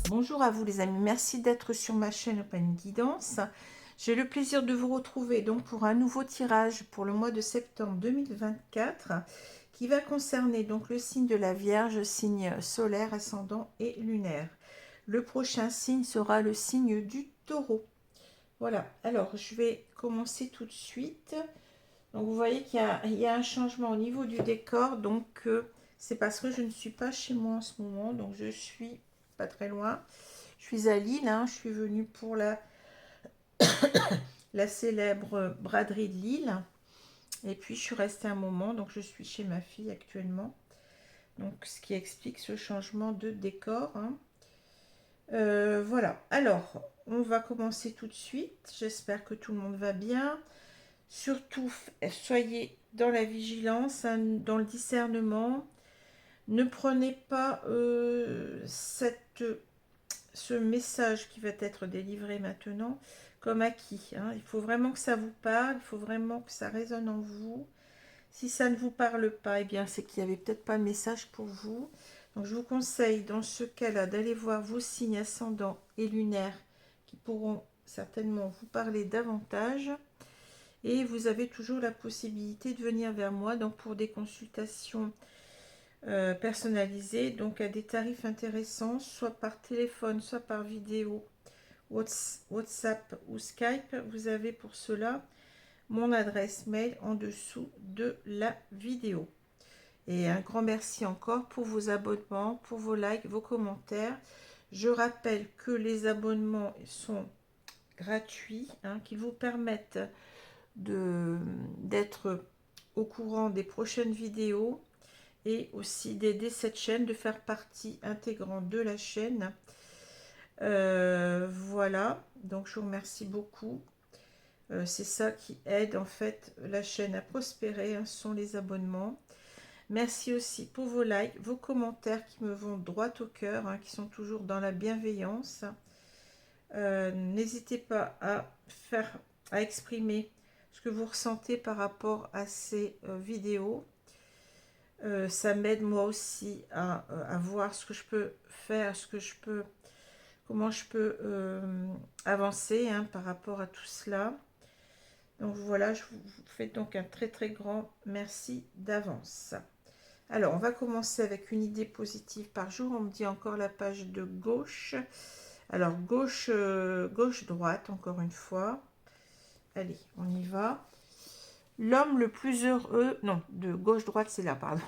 Bonjour à vous les amis, merci d'être sur ma chaîne Open Guidance. J'ai le plaisir de vous retrouver donc pour un nouveau tirage pour le mois de septembre 2024 qui va concerner donc le signe de la Vierge, signe solaire, ascendant et lunaire. Le prochain signe sera le signe du Taureau. Voilà, alors je vais commencer tout de suite. Donc vous voyez qu'il y a un changement au niveau du décor, donc c'est parce que je ne suis pas chez moi en ce moment, donc je suis pas très loin. Je suis à Lille, hein, je suis venue pour la célèbre braderie de Lille. Et puis je suis restée un moment, donc je suis chez ma fille actuellement. Donc ce qui explique ce changement de décor. Hein. Voilà, alors on va commencer tout de suite. J'espère que tout le monde va bien. Surtout, soyez dans la vigilance, hein, dans le discernement. Ne prenez pas ce message qui va être délivré maintenant comme acquis. Hein. Il faut vraiment que ça vous parle, il faut vraiment que ça résonne en vous. Si ça ne vous parle pas, eh bien c'est qu'il n'y avait peut-être pas le message pour vous. Donc je vous conseille dans ce cas-là d'aller voir vos signes ascendants et lunaires qui pourront certainement vous parler davantage. Et vous avez toujours la possibilité de venir vers moi donc pour des consultations personnalisées, donc à des tarifs intéressants, soit par téléphone, soit par vidéo, WhatsApp ou Skype. Vous avez pour cela mon adresse mail en dessous de la vidéo. Et un grand merci encore pour vos abonnements, pour vos likes, vos commentaires. Je rappelle que les abonnements sont gratuits, hein, qu'ils vous permettent d'être au courant des prochaines vidéos et aussi d'aider cette chaîne, de faire partie intégrante de la chaîne. Voilà, donc je vous remercie beaucoup. C'est ça qui aide en fait la chaîne à prospérer, hein, sont les abonnements. Merci aussi pour vos likes, vos commentaires qui me vont droit au cœur, hein, qui sont toujours dans la bienveillance. N'hésitez pas à exprimer ce que vous ressentez par rapport à ces vidéos. Ça m'aide moi aussi à voir ce que je peux faire, comment je peux avancer, hein, par rapport à tout cela. Donc voilà, je vous fais donc un très très grand merci d'avance. Alors on va commencer avec une idée positive par jour. On me dit encore la page de gauche. Alors gauche, droite encore une fois. Allez, on y va. L'homme le plus heureux, non, de gauche-droite, c'est là, pardon.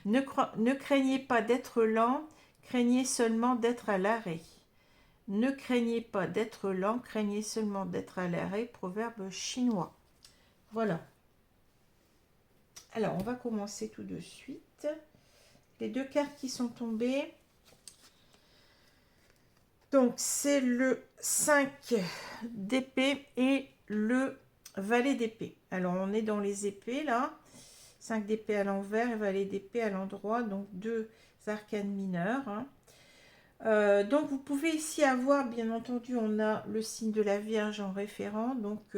Ne craignez pas d'être lent, craignez seulement d'être à l'arrêt. Ne craignez pas d'être lent, craignez seulement d'être à l'arrêt, proverbe chinois. Voilà. Alors, on va commencer tout de suite. Les deux cartes qui sont tombées. Donc, c'est le 5 d'épée et le valet d'épée. Alors, on est dans les épées, là. 5 d'épée à l'envers et valet d'épée à l'endroit. Donc, deux arcanes mineures. Hein. Donc, vous pouvez ici avoir, bien entendu, on a le signe de la Vierge en référent. Donc,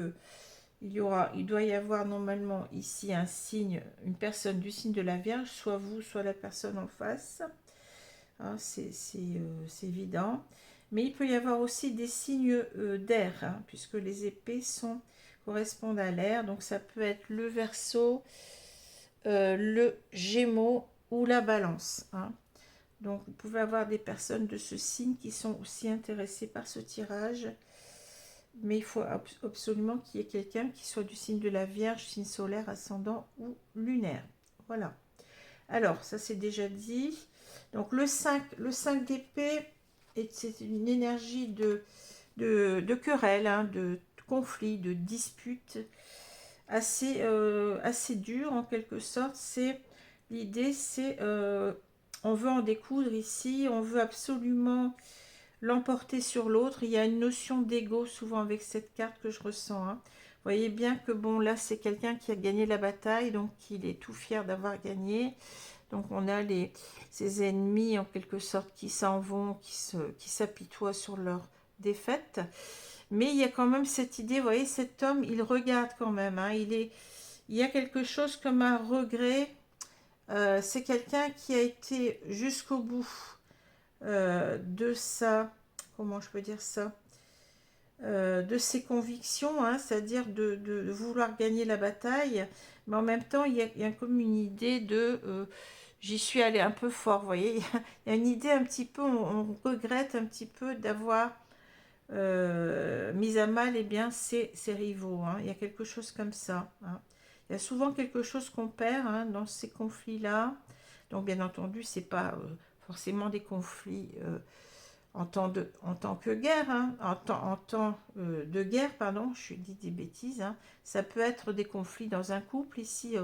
il doit y avoir normalement ici un signe, une personne du signe de la Vierge, soit vous, soit la personne en face. Hein, c'est évident. Mais il peut y avoir aussi des signes d'air, hein, puisque les épées correspondent à l'air. Donc ça peut être le Verseau, le Gémeaux ou la Balance. Hein. Donc vous pouvez avoir des personnes de ce signe qui sont aussi intéressées par ce tirage. Mais il faut absolument qu'il y ait quelqu'un qui soit du signe de la Vierge, signe solaire, ascendant ou lunaire. Voilà. Alors, ça c'est déjà dit. Donc le 5 d'épée, c'est une énergie de querelle, hein, de conflit, de dispute, assez dure en quelque sorte. C'est L'idée, c'est, on veut en découdre ici, on veut absolument l'emporter sur l'autre. Il y a une notion d'ego souvent avec cette carte que je ressens, hein. Vous voyez bien que bon, là, c'est quelqu'un qui a gagné la bataille, donc il est tout fier d'avoir gagné. Donc on a ses ennemis en quelque sorte qui s'en vont, qui s'apitoient sur leur défaite. Mais il y a quand même cette idée, vous voyez, cet homme, il regarde quand même, hein, il y a quelque chose comme un regret. C'est quelqu'un qui a été jusqu'au bout de sa, comment je peux dire ça, de ses convictions, hein, c'est-à-dire de vouloir gagner la bataille, mais en même temps, il y a comme une idée de j'y suis allé un peu fort, vous voyez, il y a une idée un petit peu, on regrette un petit peu d'avoir mis à mal eh bien, ses rivaux, hein. Il y a quelque chose comme ça, hein. Il y a souvent quelque chose qu'on perd, hein, dans ces conflits-là. Donc, bien entendu, c'est pas forcément des conflits en tant que guerre, hein, en temps de guerre, pardon, je dis des bêtises, hein. Ça peut être des conflits dans un couple, ici,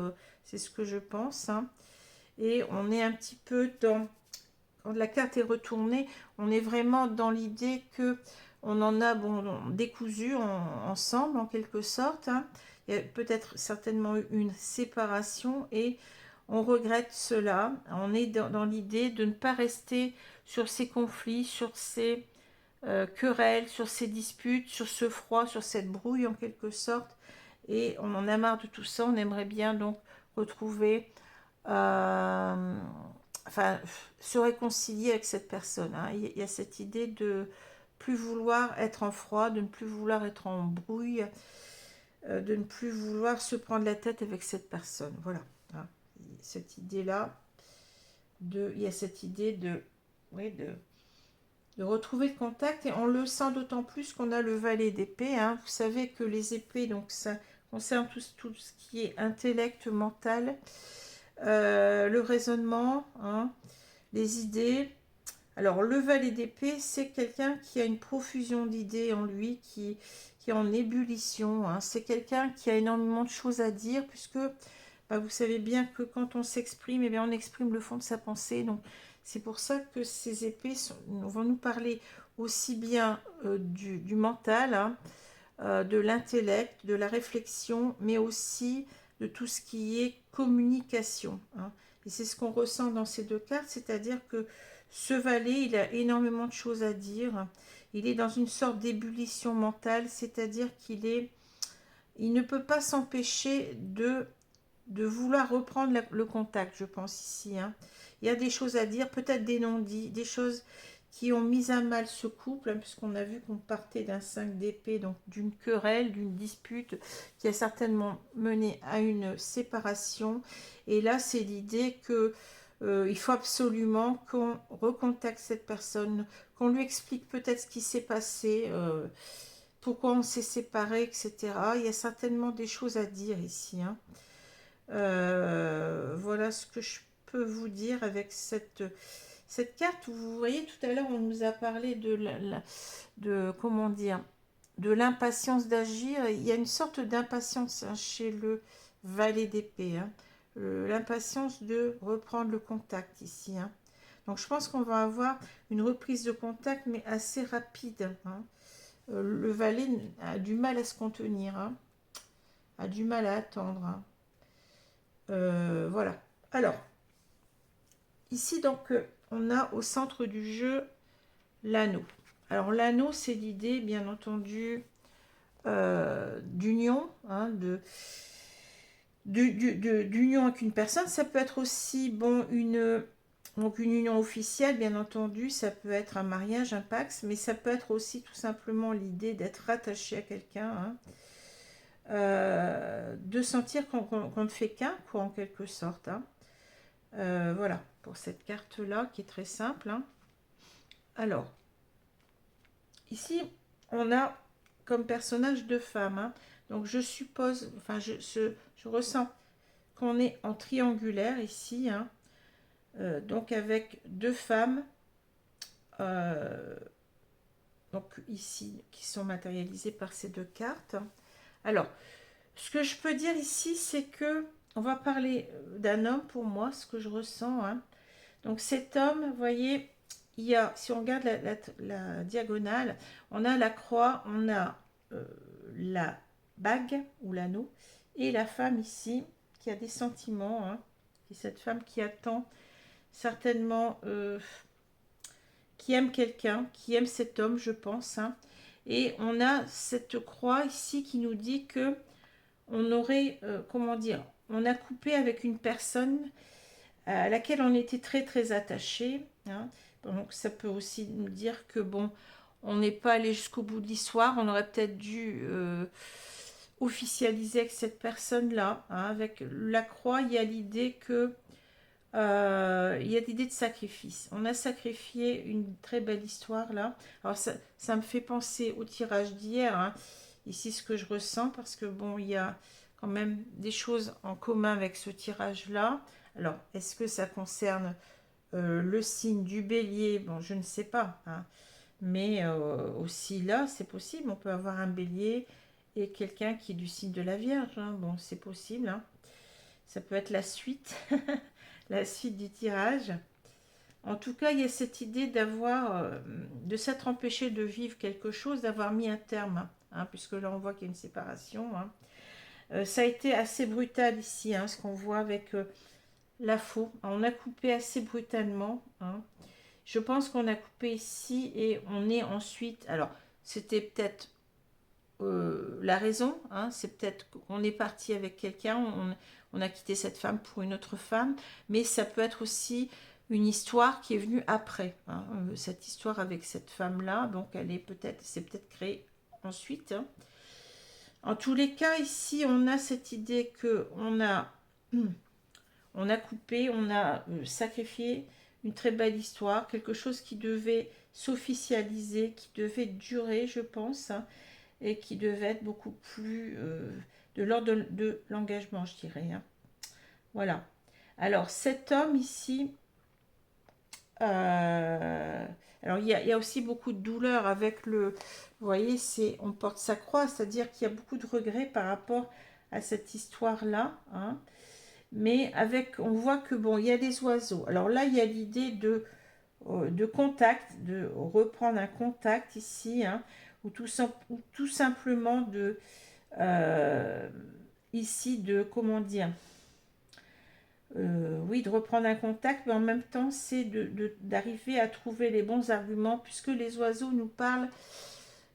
c'est ce que je pense, hein. Et on est un petit peu dans, quand la carte est retournée, on est vraiment dans l'idée que on en a bon, décousu ensemble, en quelque sorte, hein. Il y a peut-être certainement eu une séparation et on regrette cela. On est dans l'idée de ne pas rester sur ces conflits, sur ces querelles, sur ces disputes, sur ce froid, sur cette brouille en quelque sorte. Et on en a marre de tout ça. On aimerait bien donc retrouver, enfin, se réconcilier avec cette personne, hein. Il y a cette idée de plus vouloir être en froid, de ne plus vouloir être en brouille, de ne plus vouloir se prendre la tête avec cette personne. Voilà, hein. Cette idée-là, il y a cette idée de, oui, de retrouver le contact, et on le sent d'autant plus qu'on a le valet d'épée, hein. Vous savez que les épées, donc ça concerne tout ce qui est intellect, mental, le raisonnement, hein, les idées. Alors le valet d'épée, c'est quelqu'un qui a une profusion d'idées en lui, qui est en ébullition, hein. C'est quelqu'un qui a énormément de choses à dire, puisque bah, vous savez bien que quand on s'exprime, eh bien, on exprime le fond de sa pensée. Donc c'est pour ça que ces épées vont nous parler aussi bien du mental, hein, de l'intellect, de la réflexion, mais aussi de tout ce qui est communication, hein. Et c'est ce qu'on ressent dans ces deux cartes, c'est-à-dire que ce valet, il a énormément de choses à dire. Il est dans une sorte d'ébullition mentale, c'est-à-dire il ne peut pas s'empêcher de vouloir reprendre le contact, je pense ici, hein. Il y a des choses à dire, peut-être des non-dits, des choses qui ont mis à mal ce couple, hein, puisqu'on a vu qu'on partait d'un 5 d'épée, donc d'une querelle, d'une dispute qui a certainement mené à une séparation. Et là, c'est l'idée que il faut absolument qu'on recontacte cette personne, qu'on lui explique peut-être ce qui s'est passé, pourquoi on s'est séparés, etc. Il y a certainement des choses à dire ici, hein. Voilà ce que je peux vous dire avec cette carte. Vous voyez, tout à l'heure, on nous a parlé de comment dire, de l'impatience d'agir. Il y a une sorte d'impatience, hein, chez le valet d'épée, hein. L'impatience de reprendre le contact ici, hein. Donc je pense qu'on va avoir une reprise de contact, mais assez rapide, hein. Le valet a du mal à se contenir, hein, a du mal à attendre, hein. Voilà. Alors, ici, donc, on a au centre du jeu l'anneau. Alors, l'anneau, c'est l'idée, bien entendu, d'union, hein, d'union avec une personne. Ça peut être aussi, bon, donc une union officielle, bien entendu. Ça peut être un mariage, un pax, mais ça peut être aussi tout simplement l'idée d'être rattaché à quelqu'un, hein. De sentir qu'on ne fait qu'un, quoi, en quelque sorte, hein. Voilà, pour cette carte-là, qui est très simple, hein. Alors, ici, on a comme personnage deux femmes, hein. Donc, je suppose, enfin, je ressens qu'on est en triangulaire ici, hein. Donc, avec deux femmes, euh, donc ici, qui sont matérialisées par ces deux cartes. Alors, ce que je peux dire ici, c'est que on va parler d'un homme pour moi, ce que je ressens. Hein. Donc cet homme, vous voyez, il y a, si on regarde la diagonale, on a la croix, on a la bague ou l'anneau, et la femme ici qui a des sentiments, hein, et cette femme qui attend certainement, qui aime quelqu'un, qui aime cet homme, je pense. Hein. Et on a cette croix ici qui nous dit que on aurait, comment dire, on a coupé avec une personne à laquelle on était très très attaché. Hein. Donc ça peut aussi nous dire que bon, on n'est pas allé jusqu'au bout de l'histoire, on aurait peut-être dû officialiser avec cette personne-là. Hein. Avec la croix, il y a l'idée que il y a l'idée de sacrifice. On a sacrifié une très belle histoire là. Alors ça me fait penser au tirage d'hier. Hein. Ici, ce que je ressens, parce que bon, il y a quand même des choses en commun avec ce tirage-là. Alors, est-ce que ça concerne le signe du bélier? Bon, je ne sais pas. Hein. Mais aussi là, c'est possible. On peut avoir un bélier et quelqu'un qui est du signe de la Vierge. Hein. Bon, c'est possible. Hein. Ça peut être la suite, la suite du tirage. En tout cas, il y a cette idée d'avoir, de s'être empêché de vivre quelque chose, d'avoir mis un terme, hein, puisque là on voit qu'il y a une séparation. Hein. Ça a été assez brutal ici, hein, ce qu'on voit avec la faux. On a coupé assez brutalement. Hein. Je pense qu'on a coupé ici et on est ensuite. Alors, c'était peut-être la raison, hein, c'est peut-être qu'on est parti avec quelqu'un, on a quitté cette femme pour une autre femme, mais ça peut être aussi une histoire qui est venue après. Hein, cette histoire avec cette femme-là, donc elle est peut-être, c'est peut-être créé ensuite. Hein. En tous les cas, ici, on a cette idée que on a coupé, on a sacrifié une très belle histoire, quelque chose qui devait s'officialiser, qui devait durer, je pense. Hein, et qui devait être beaucoup plus de l'ordre de l'engagement, je dirais. Hein. Voilà. Alors, cet homme ici, alors il y a aussi beaucoup de douleur avec le, vous voyez, on porte sa croix, c'est-à-dire qu'il y a beaucoup de regrets par rapport à cette histoire-là. Hein. Mais on voit que bon, il y a des oiseaux. Alors là, il y a l'idée de contact, de reprendre un contact ici, hein, ou tout simplement euh, ici de, comment dire, oui, de reprendre un contact, mais en même temps, c'est d'arriver à trouver les bons arguments, puisque les oiseaux nous parlent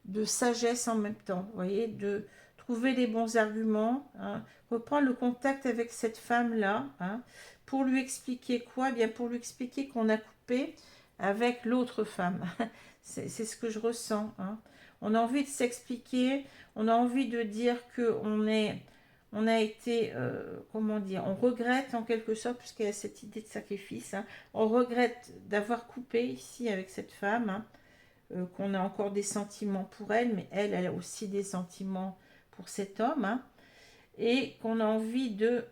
de sagesse en même temps, vous voyez, de trouver les bons arguments, hein, reprendre le contact avec cette femme-là, hein, pour lui expliquer quoi? Eh bien, pour lui expliquer qu'on a coupé avec l'autre femme. C'est ce que je ressens. Hein. On a envie de s'expliquer, on a envie de dire que on a été, comment dire, on regrette en quelque sorte, puisqu'il y a cette idée de sacrifice, hein, on regrette d'avoir coupé ici avec cette femme, hein, qu'on a encore des sentiments pour elle, mais elle a aussi des sentiments pour cet homme, hein, et qu'on a envie de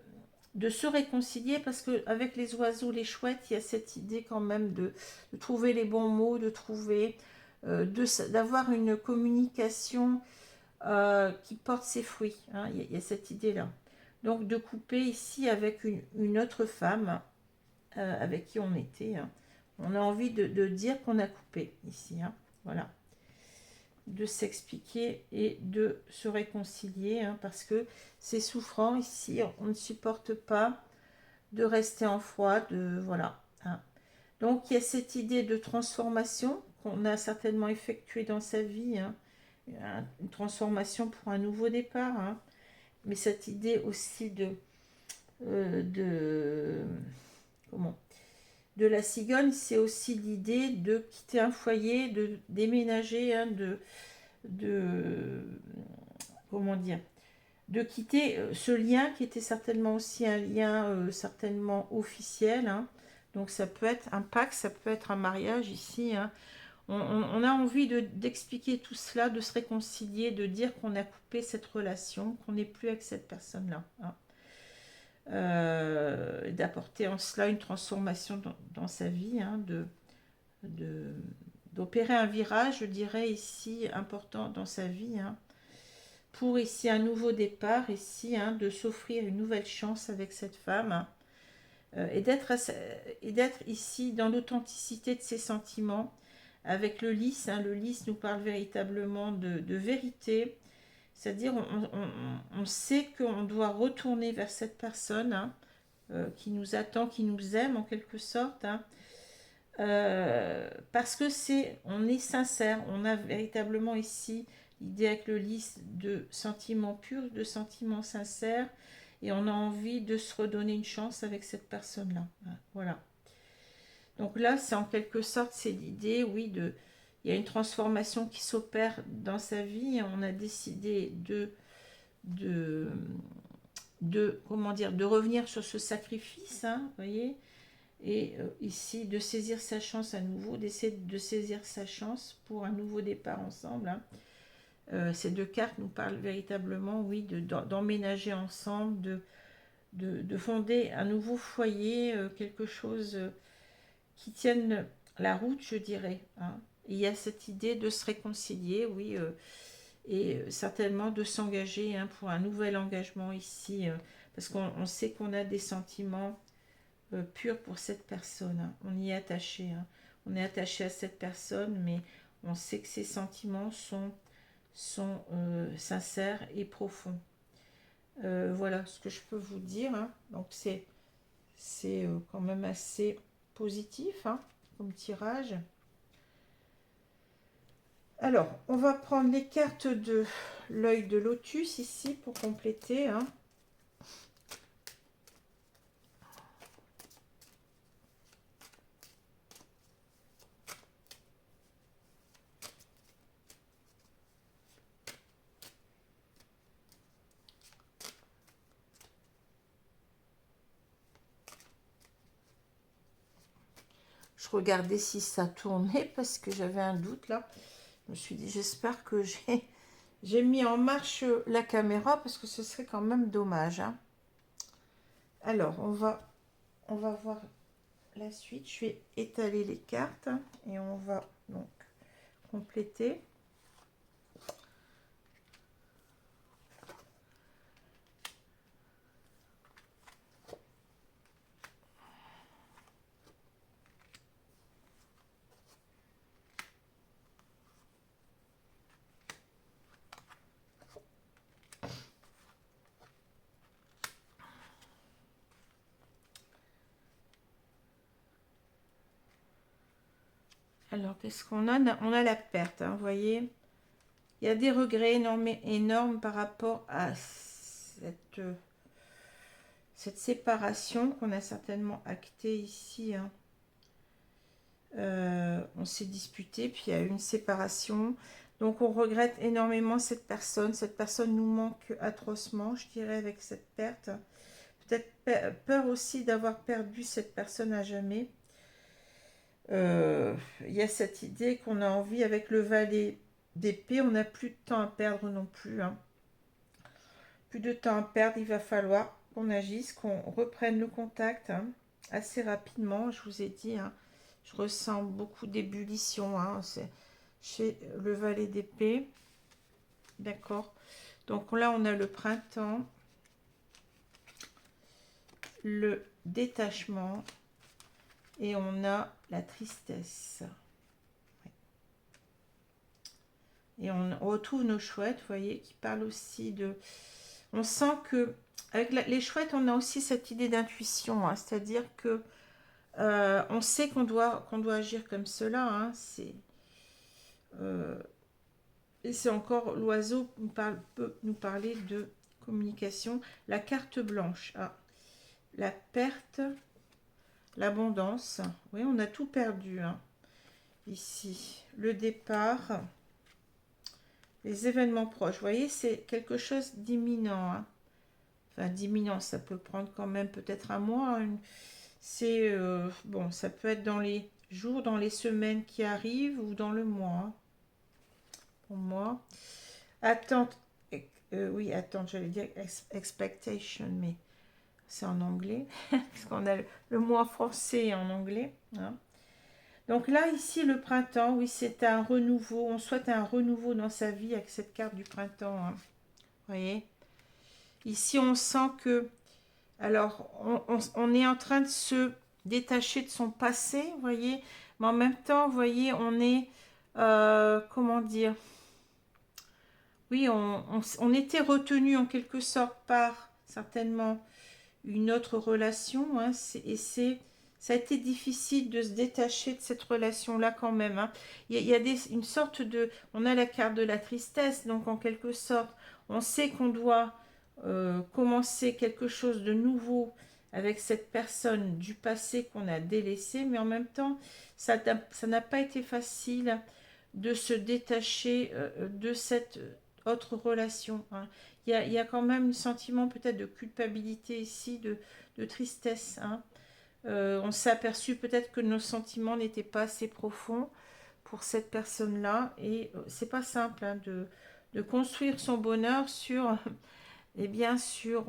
se réconcilier, parce qu'avec les oiseaux, les chouettes, il y a cette idée quand même de trouver les bons mots, de trouver, d'avoir une communication qui porte ses fruits. Hein, il y a cette idée-là. Donc de couper ici avec une autre femme avec qui on était. Hein. On a envie de dire qu'on a coupé ici. Hein. Voilà. De s'expliquer et de se réconcilier, hein, parce que c'est souffrant ici. On ne supporte pas de rester en froid. Voilà. Hein. Donc il y a cette idée de transformation qu'on a certainement effectuée dans sa vie. Hein. Une transformation pour un nouveau départ. Hein. Mais cette idée aussi de comment, de la cigogne, c'est aussi l'idée de quitter un foyer, de déménager, hein, de comment dire, de quitter ce lien qui était certainement aussi un lien certainement officiel. Hein. Donc ça peut être un pacte, ça peut être un mariage ici. Hein. On a envie d'expliquer tout cela, de se réconcilier, de dire qu'on a coupé cette relation, qu'on n'est plus avec cette personne-là. Hein. D'apporter en cela une transformation dans sa vie, hein, d'opérer un virage, je dirais ici, important dans sa vie. Hein. pour ici un nouveau départ, ici, hein, de s'offrir une nouvelle chance avec cette femme, hein, et d'être ici dans l'authenticité de ses sentiments, avec le lys, hein, le lys nous parle véritablement de vérité, c'est-à-dire on sait qu'on doit retourner vers cette personne, hein, qui nous attend, qui nous aime en quelque sorte, hein, parce que on est sincère, on a véritablement ici l'idée avec le lys de sentiments purs, de sentiments sincères, et on a envie de se redonner une chance avec cette personne-là. Voilà. Donc là, c'est en quelque sorte, c'est l'idée, oui, il y a une transformation qui s'opère dans sa vie, et on a décidé de, comment dire, de revenir sur ce sacrifice, hein, vous voyez, et ici de saisir sa chance à nouveau, d'essayer de saisir sa chance pour un nouveau départ ensemble, hein. Ces deux cartes nous parlent véritablement, oui, d'emménager ensemble, de fonder un nouveau foyer, quelque chose qui tienne la route, je dirais, hein. Et il y a cette idée de se réconcilier, oui, et certainement de s'engager, hein, pour un nouvel engagement ici, parce qu'on sait qu'on a des sentiments purs pour cette personne, hein. On y est attaché, hein. On est attaché à cette personne, mais on sait que ces sentiments sont sincères et profonds. Voilà ce que je peux vous dire, hein. Donc c'est quand même assez positif, hein, comme tirage. Alors, on va prendre les cartes de l'œil de lotus ici pour compléter, hein. Je regardais si ça tournait parce que j'avais un doute là. Je me suis dit, j'espère que j'ai mis en marche la caméra parce que ce serait quand même dommage, hein. Alors, on va voir la suite. Je vais étaler les cartes, hein, et on va donc compléter. Alors, qu'est-ce qu'on a? On a la perte, hein, vous voyez. Il y a des regrets énormes par rapport à cette séparation qu'on a certainement actée ici, hein. On s'est disputé, puis il y a eu une séparation. Donc, on regrette énormément cette personne. Cette personne nous manque atrocement, je dirais, avec cette perte. Peut-être peur aussi d'avoir perdu cette personne à jamais. Il y a cette idée qu'on a envie, avec le valet d'épée, on n'a plus de temps à perdre non plus, hein. Plus de temps à perdre, il va falloir qu'on agisse, qu'on reprenne le contact, hein, assez rapidement. Je vous ai dit, hein, je ressens beaucoup d'ébullition, hein, chez le valet d'épée. D'accord. Donc là, on a le printemps, le détachement, et on a la tristesse. Et on retrouve nos chouettes, vous voyez, qui parlent aussi de... On sent que, avec les chouettes, on a aussi cette idée d'intuition, hein, c'est-à-dire que on sait qu'on doit agir comme cela, hein, et c'est encore, l'oiseau peut nous parler de communication. La carte blanche, ah, la perte, l'abondance, oui, on a tout perdu, hein, ici. Le départ, les événements proches, vous voyez, c'est quelque chose d'imminent, hein. Enfin, d'imminent, ça peut prendre quand même peut-être un mois, c'est bon, ça peut être dans les jours, dans les semaines qui arrivent ou dans le mois, hein, pour moi. Attente, oui, attente, j'allais dire expectation, mais c'est en anglais, parce qu'on a le mot en français et en anglais, hein. Donc là, ici, le printemps, oui, c'est un renouveau, on souhaite un renouveau dans sa vie avec cette carte du printemps, hein. voyez. Ici, on sent que, alors, on est en train de se détacher de son passé, vous voyez, mais en même temps, vous voyez, on est, comment dire, oui, on était retenu en quelque sorte par, certainement, une autre relation, hein, ça a été difficile de se détacher de cette relation-là quand même, hein. Il y a une sorte de, on a la carte de la tristesse, donc en quelque sorte, on sait qu'on doit commencer quelque chose de nouveau avec cette personne du passé qu'on a délaissée, mais en même temps, ça n'a pas été facile de se détacher de cette autre relation, hein. Il y a quand même un sentiment peut-être de culpabilité ici, de tristesse, hein. On s'est aperçu peut-être que nos sentiments n'étaient pas assez profonds pour cette personne-là. Et c'est pas simple, hein, de construire son bonheur sur, eh bien, sur,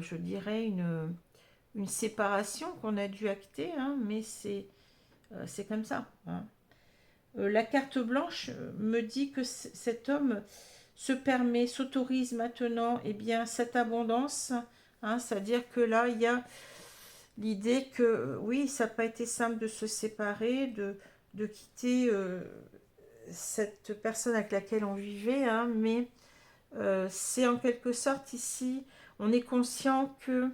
je dirais, une séparation qu'on a dû acter, hein, mais c'est comme ça, hein. La carte blanche me dit que cet homme se permet, s'autorise maintenant, eh bien, cette abondance, hein, c'est-à-dire que là, il y a l'idée que, oui, ça n'a pas été simple de se séparer, de quitter cette personne avec laquelle on vivait, hein, mais c'est en quelque sorte ici, on est conscient que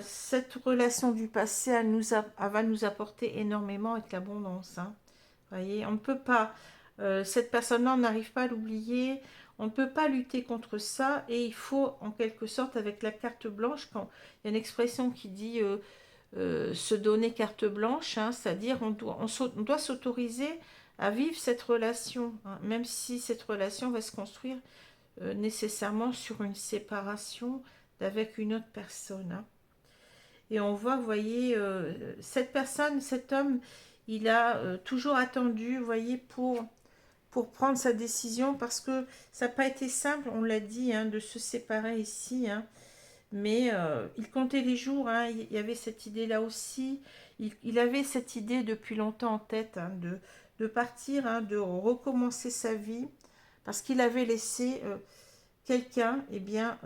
cette relation du passé, elle va nous apporter énormément avec l'abondance, hein. Voyez, on ne peut pas, cette personne-là, on n'arrive pas à l'oublier, on ne peut pas lutter contre ça, et il faut, en quelque sorte, avec la carte blanche, quand il y a une expression qui dit se donner carte blanche, hein, c'est-à-dire on doit s'autoriser à vivre cette relation, hein, même si cette relation va se construire nécessairement sur une séparation avec une autre personne, hein. Et on voit, vous voyez, cette personne, cet homme, il a toujours attendu, vous voyez, pour prendre sa décision, parce que ça n'a pas été simple, on l'a dit, hein, de se séparer ici, hein. Mais il comptait les jours, hein, il y avait cette idée-là aussi. Il avait cette idée depuis longtemps en tête, hein, de partir, hein, de recommencer sa vie, parce qu'il avait laissé quelqu'un, eh bien,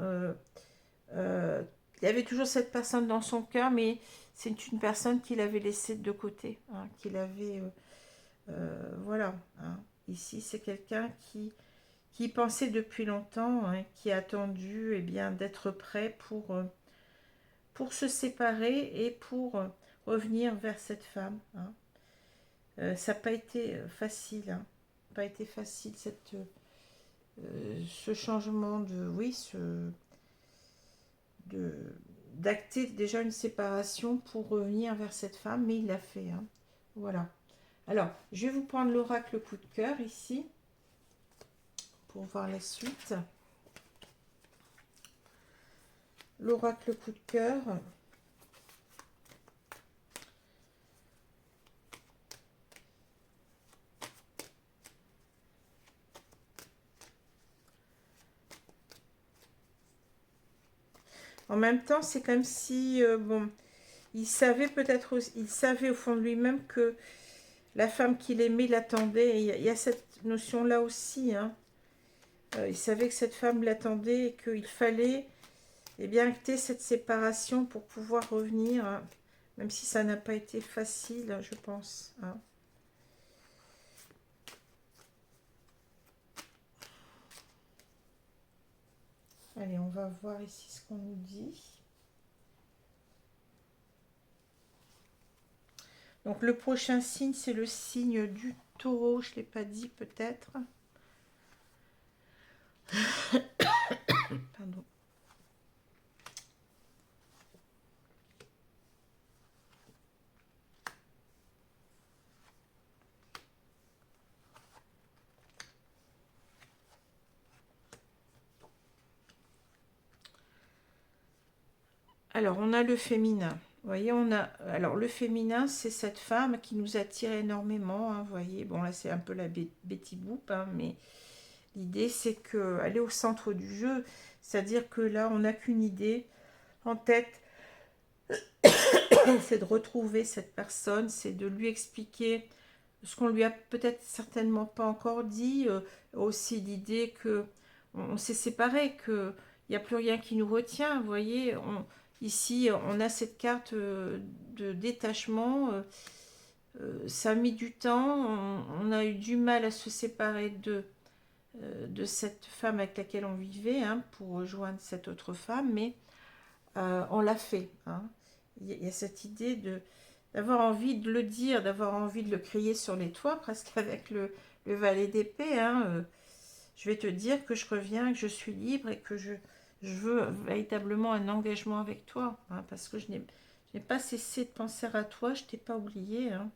il y avait toujours cette personne dans son cœur, mais c'est une personne qu'il avait laissée de côté, hein, qu'il avait, voilà, hein. Ici, c'est quelqu'un qui pensait depuis longtemps, hein, qui a attendu, eh bien, d'être prêt pour se séparer et pour revenir vers cette femme, hein. Ça n'a pas été facile, hein. Pas été facile ce changement de, oui, d'acter déjà une séparation pour revenir vers cette femme, mais il l'a fait, hein. Voilà. Alors, je vais vous prendre l'oracle coup de cœur ici pour voir la suite. L'oracle coup de cœur. En même temps, c'est comme si, bon, il savait peut-être, il savait au fond de lui-même que la femme qu'il aimait l'attendait. Il y a cette notion-là aussi, hein. Il savait que cette femme l'attendait et qu'il fallait, eh bien, acter cette séparation pour pouvoir revenir, hein, même si ça n'a pas été facile, je pense, hein. Allez, on va voir ici ce qu'on nous dit. Donc, le prochain signe, c'est le signe du taureau. Je ne l'ai pas dit, peut-être. Pardon. Alors, on a le féminin. Vous voyez, on a... Alors, le féminin, c'est cette femme qui nous attire énormément, hein, vous voyez. Bon, là, c'est un peu la Betty Boop, hein, mais l'idée, c'est qu'elle est au centre du jeu. C'est-à-dire que là, on n'a qu'une idée en tête. C'est de retrouver cette personne, c'est de lui expliquer ce qu'on lui a peut-être certainement pas encore dit. Aussi l'idée que on s'est séparés, qu'il n'y a plus rien qui nous retient. Vous voyez, ici, on a cette carte de détachement. Ça a mis du temps. On a eu du mal à se séparer de cette femme avec laquelle on vivait, hein, pour rejoindre cette autre femme, mais on l'a fait. Hein. Il y a cette idée d'avoir envie de le dire, d'avoir envie de le crier sur les toits, presque avec le valet d'épée. Hein. Je vais te dire que je reviens, que je suis libre et que je veux véritablement un engagement avec toi, hein, parce que je n'ai pas cessé de penser à toi, je t'ai pas oublié, hein,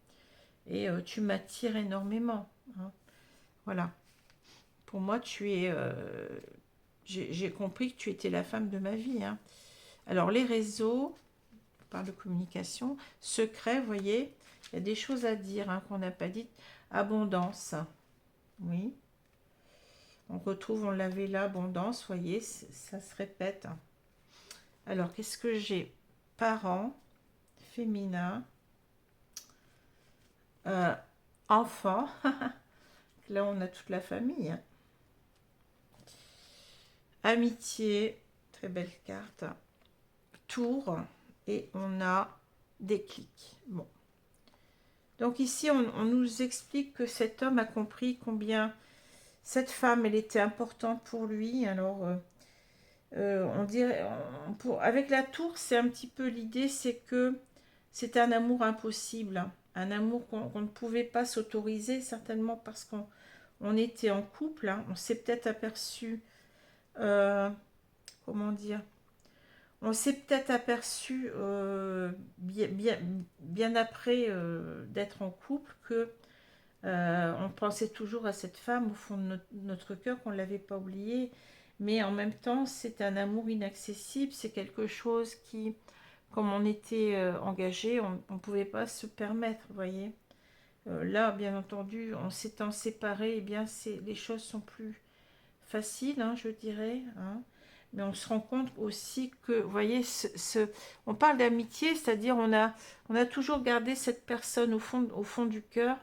et tu m'attires énormément. Hein. Voilà. Pour moi, tu es... j'ai compris que tu étais la femme de ma vie. Hein. Alors, les réseaux, on parle de communication, secret, vous voyez, il y a des choses à dire, hein, qu'on n'a pas dites. Abondance, oui. On retrouve, on l'avait là, abondance, vous voyez, ça se répète. Alors, qu'est-ce que j'ai? Parents, féminin, enfants. Là, on a toute la famille. Hein. Amitié, très belle carte. Tour, et on a déclic. Bon. Donc ici, on nous explique que cet homme a compris combien cette femme, elle était importante pour lui. Alors, on dirait, avec la tour, c'est un petit peu l'idée, c'est que c'est un amour impossible, hein. Un amour qu'on ne pouvait pas s'autoriser, certainement parce qu'on était en couple. Hein. On s'est peut-être aperçu, comment dire, on s'est peut-être aperçu bien après d'être en couple que on pensait toujours à cette femme au fond de notre cœur, qu'on ne l'avait pas oubliée, mais en même temps c'est un amour inaccessible, c'est quelque chose qui, comme on était engagé, on ne pouvait pas se permettre, vous voyez. Là, bien entendu, en s'étant séparés, eh bien, les choses sont plus faciles, hein, je dirais. Hein. Mais on se rend compte aussi que, vous voyez, on parle d'amitié, c'est-à-dire on a toujours gardé cette personne au fond du cœur,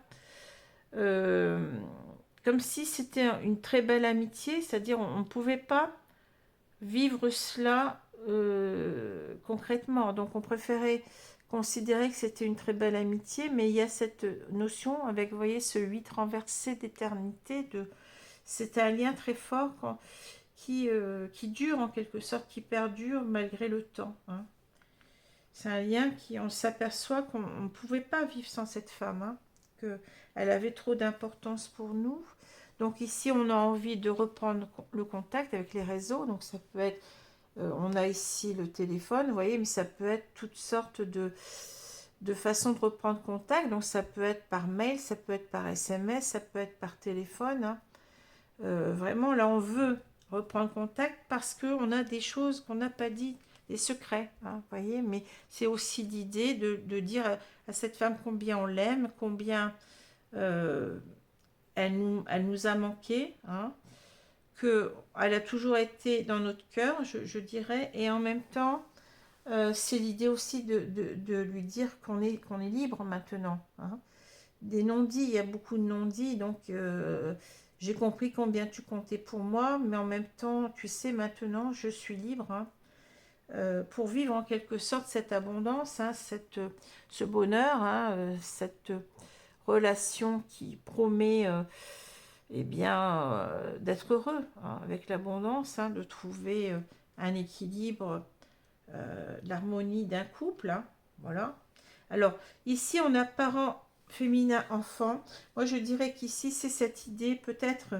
euh, comme si c'était une très belle amitié, c'est-à-dire on ne pouvait pas vivre cela concrètement. Donc on préférait considérer que c'était une très belle amitié, mais il y a cette notion avec, vous voyez, ce 8 renversé d'éternité, c'est un lien très fort qui dure en quelque sorte, qui perdure malgré le temps. Hein. C'est un lien on s'aperçoit qu'on ne pouvait pas vivre sans cette femme, hein, qu'elle avait trop d'importance pour nous. Donc ici, on a envie de reprendre le contact avec les réseaux. Donc ça peut être, on a ici le téléphone, vous voyez, mais ça peut être toutes sortes de façons de reprendre contact. Donc ça peut être par mail, ça peut être par SMS, ça peut être par téléphone. Hein. Vraiment, là, on veut reprendre contact parce qu'on a des choses qu'on n'a pas dit, des secrets, hein, vous voyez, mais c'est aussi l'idée de dire à cette femme combien on l'aime, combien elle nous a manqué, hein, qu'elle a toujours été dans notre cœur, je dirais, et en même temps, c'est l'idée aussi de lui dire qu'on est libre maintenant. Hein. Des non-dits, il y a beaucoup de non-dits, donc j'ai compris combien tu comptais pour moi, mais en même temps, tu sais, maintenant, je suis libre, hein, pour vivre en quelque sorte cette abondance, hein, ce bonheur, hein, cette relation qui promet eh bien, d'être heureux, hein, avec l'abondance, hein, de trouver un équilibre, l'harmonie d'un couple. Hein, voilà. Alors, ici, on a parents féminin enfant. Moi, je dirais qu'ici, c'est cette idée, peut-être,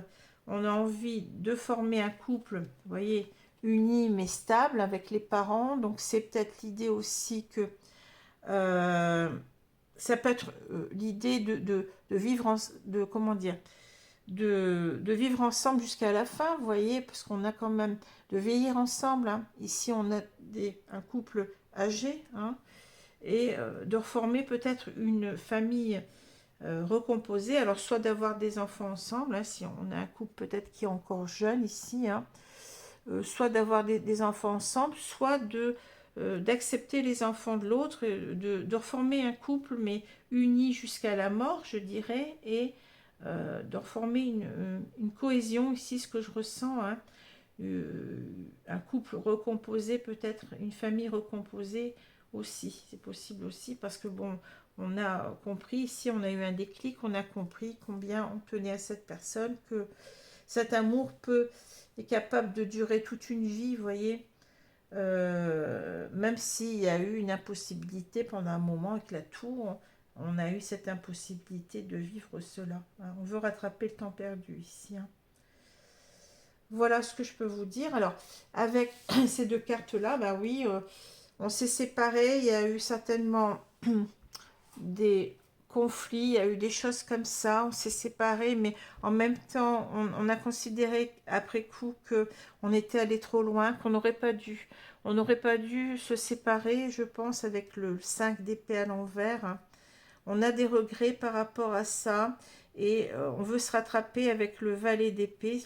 on a envie de former un couple, vous voyez, uni mais stable avec les parents. Donc, c'est peut-être l'idée aussi que euh, ça peut être l'idée de vivre, comment dire, de vivre ensemble jusqu'à la fin, vous voyez, parce qu'on a quand même de vieillir ensemble. Hein. Ici, on a un couple âgé, hein, et de reformer peut-être une famille recomposée. Alors, soit d'avoir des enfants ensemble, hein, si on a un couple peut-être qui est encore jeune ici, hein, soit d'avoir des enfants ensemble, soit d'accepter les enfants de l'autre, de reformer un couple, mais uni jusqu'à la mort, je dirais, et de reformer une cohésion ici, ce que je ressens, hein. Un couple recomposé, peut-être une famille recomposée aussi, c'est possible aussi, parce que bon, on a compris, ici on a eu un déclic, on a compris combien on tenait à cette personne, que cet amour est capable de durer toute une vie, vous voyez, même s'il y a eu une impossibilité pendant un moment avec la tour, on a eu cette impossibilité de vivre cela, hein. On veut rattraper le temps perdu ici, hein. Voilà ce que je peux vous dire. Alors, avec ces deux cartes-là, bah oui, on s'est séparés. Il y a eu certainement des conflits, il y a eu des choses comme ça. On s'est séparés, mais en même temps, on a considéré après coup que on était allé trop loin, qu'on n'aurait pas dû. On n'aurait pas dû se séparer, je pense, avec le 5 d'épée à l'envers, hein. On a des regrets par rapport à ça et on veut se rattraper avec le valet d'épée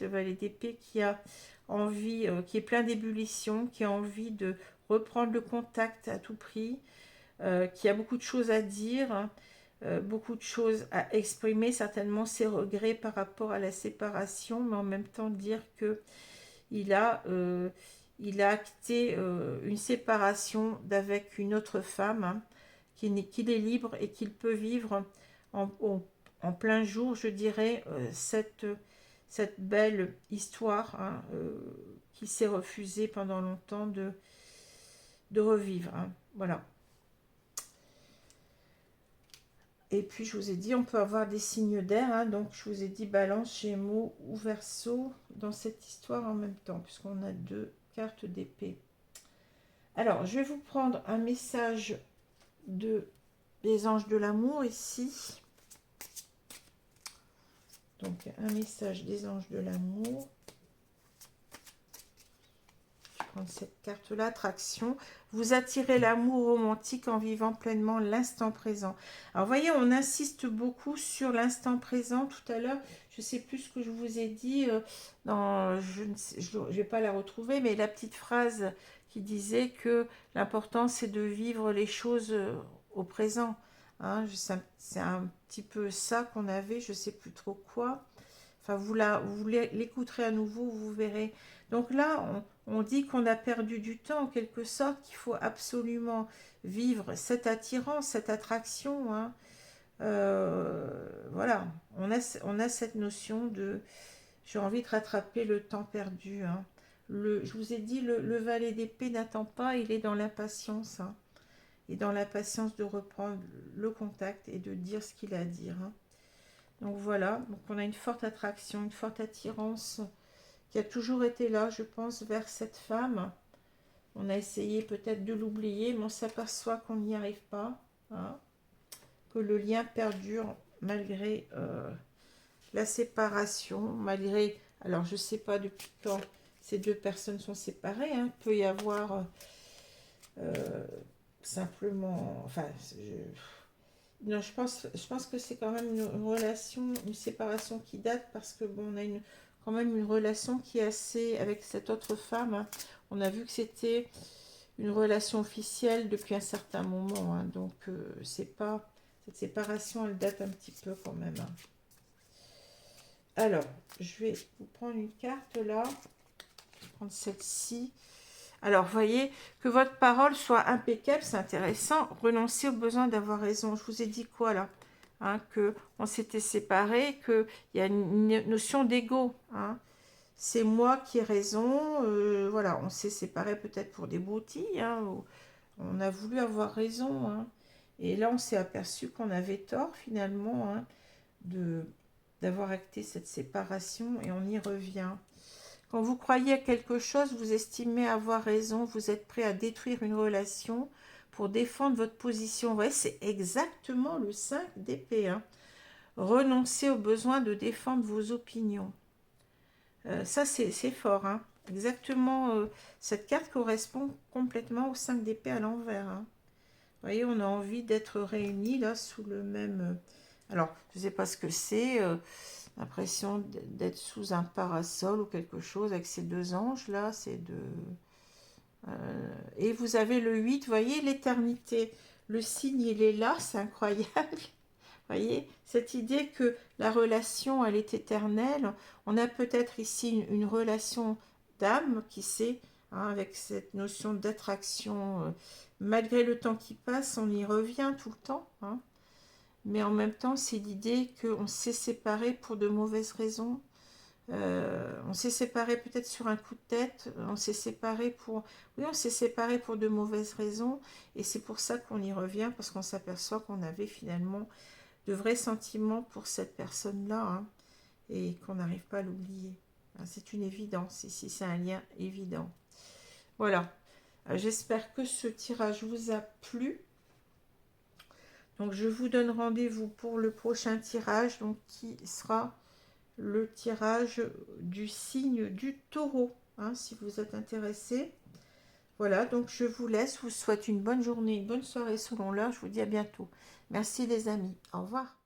qui a envie, qui est plein d'ébullition, qui a envie de reprendre le contact à tout prix, qui a beaucoup de choses à dire, hein, beaucoup de choses à exprimer, certainement ses regrets par rapport à la séparation, mais en même temps dire que il a, euh, il a acté une séparation d'avec une autre femme, hein, qu'il est libre et qu'il peut vivre en plein jour, je dirais, cette belle histoire, hein, qui s'est refusée pendant longtemps de revivre, hein. Voilà. Et puis, je vous ai dit, on peut avoir des signes d'air, hein, donc je vous ai dit Balance, Gémeaux ou Verseau dans cette histoire en même temps, puisqu'on a deux cartes d'épée. Alors, je vais vous prendre un message des anges de l'amour ici. Donc, un message des anges de l'amour. Je vais prendre cette carte-là, attraction. Vous attirez l'amour romantique en vivant pleinement l'instant présent. Alors, vous voyez, on insiste beaucoup sur l'instant présent. Tout à l'heure, je ne sais plus ce que je vous ai dit. Je ne vais pas la retrouver, mais la petite phrase qui disait que l'important, c'est de vivre les choses au présent. Hein, c'est un petit peu ça qu'on avait, je ne sais plus trop quoi. Enfin, vous l'écouterez à nouveau, vous verrez. Donc là, on dit qu'on a perdu du temps, en quelque sorte, qu'il faut absolument vivre cette attirance, cette attraction, hein. Voilà, on a cette notion de j'ai envie de rattraper le temps perdu, hein. Je vous ai dit, le valet d'épée n'attend pas, il est dans l'impatience, hein, et dans l'impatience de reprendre le contact et de dire ce qu'il a à dire, hein. Donc voilà, donc on a une forte attraction, une forte attirance qui a toujours été là, je pense, vers cette femme. On a essayé peut-être de l'oublier, mais on s'aperçoit qu'on n'y arrive pas, hein, que le lien perdure malgré la séparation, malgré... Alors, je ne sais pas depuis quand ces deux personnes sont séparées, hein. Il peut y avoir simplement... Enfin, non, je pense que c'est quand même une relation, une séparation qui date parce que bon, on a quand même une relation qui est assez avec cette autre femme, hein. On a vu que c'était une relation officielle depuis un certain moment, hein. Donc c'est pas cette séparation, elle date un petit peu quand même, hein. Alors, je vais vous prendre une carte là. Je vais prendre celle-ci. Alors, voyez, que votre parole soit impeccable, c'est intéressant. Renoncez au besoin d'avoir raison. Je vous ai dit quoi là, hein, que on s'était séparés, qu'il y a une notion d'ego, hein. C'est moi qui ai raison. Voilà, on s'est séparés peut-être pour des broutilles, hein, on a voulu avoir raison, hein. Et là, on s'est aperçu qu'on avait tort finalement, hein, d'avoir acté cette séparation et on y revient. Quand vous croyez à quelque chose, vous estimez avoir raison, vous êtes prêt à détruire une relation pour défendre votre position. Vous voyez, c'est exactement le 5 d'épée, hein. Renoncez au besoin de défendre vos opinions. Ça, c'est fort, hein. Exactement, cette carte correspond complètement au 5 d'épée à l'envers, hein. Vous voyez, on a envie d'être réunis là sous le même... alors, je ne sais pas ce que c'est, l'impression d'être sous un parasol ou quelque chose avec ces deux anges là, c'est de... et vous avez le 8, vous voyez, l'éternité. Le signe, il est là, c'est incroyable. Voyez, cette idée que la relation, elle est éternelle. On a peut-être ici une relation d'âme, qui sait, hein, avec cette notion d'attraction. Malgré le temps qui passe, on y revient tout le temps, hein. Mais en même temps, c'est l'idée qu'on s'est séparés pour de mauvaises raisons. On s'est séparés peut-être sur un coup de tête, on s'est séparés pour... Oui, on s'est séparés pour de mauvaises raisons, et c'est pour ça qu'on y revient, parce qu'on s'aperçoit qu'on avait finalement de vrais sentiments pour cette personne-là, hein, et qu'on n'arrive pas à l'oublier. Hein, c'est une évidence, ici c'est un lien évident. Voilà, j'espère que ce tirage vous a plu. Donc je vous donne rendez-vous pour le prochain tirage, donc qui sera le tirage du signe du taureau, hein, si vous êtes intéressé. Voilà, donc je vous laisse, vous souhaite une bonne journée, une bonne soirée selon l'heure, je vous dis à bientôt. Merci les amis, au revoir.